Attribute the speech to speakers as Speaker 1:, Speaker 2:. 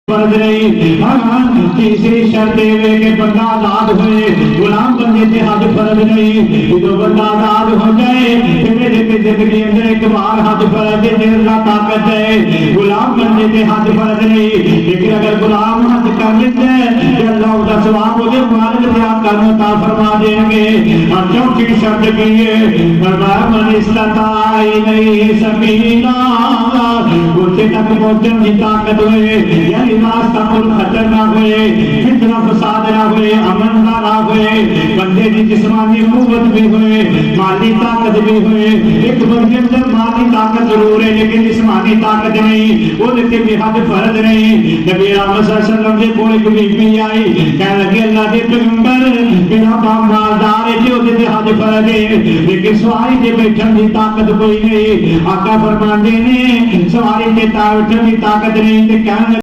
Speaker 1: फर्ज नहीं। भगवान तीसरी शर्त के बंदा आजाद हुए, गुलाम बंदे से हद फर्ज नहीं। जो बंदा आजाद हो जाए फिर जिंदगी अंदर एक बार हद फर्ज है, ताकत है। गुलाम बंदे से हद फर्ज नहीं, लेकिन अगर गुलाम हद कर लेते हैं अल्लाह उसका सवाब मुझे मालिक बयान करना फरमा देंगे। और चौथी शर्त की है मन इस्ताई नहीं सकीना, उसे तक पहुंचने की ताकत हुए, यानी रास्ता पुल खतर ना हुए, फितना फसाद ना हुए, अमन ना हुए, बंदे की जिस्मानी कुव्वत भी हुए, माली ताकत भी हुए। एक बंदे अंदर माली ताकत जरूर है लेकिन जिस्मानी ताकत नहीं, वो देखते भी हद फर्ज नहीं। नबी रहमत सल्लल्लाहु अलैहि वसल्लम कोई एक बीबी आई, कहने लगे अल्लाह के पैगंबर मेरा बाप मालदार है जो दे हद फर्ज है लेकिन सवारी के बैठन की ताकत कोई नहीं। आका फरमाते ने सवारी के बैठन की ताकत नहीं, ते कहने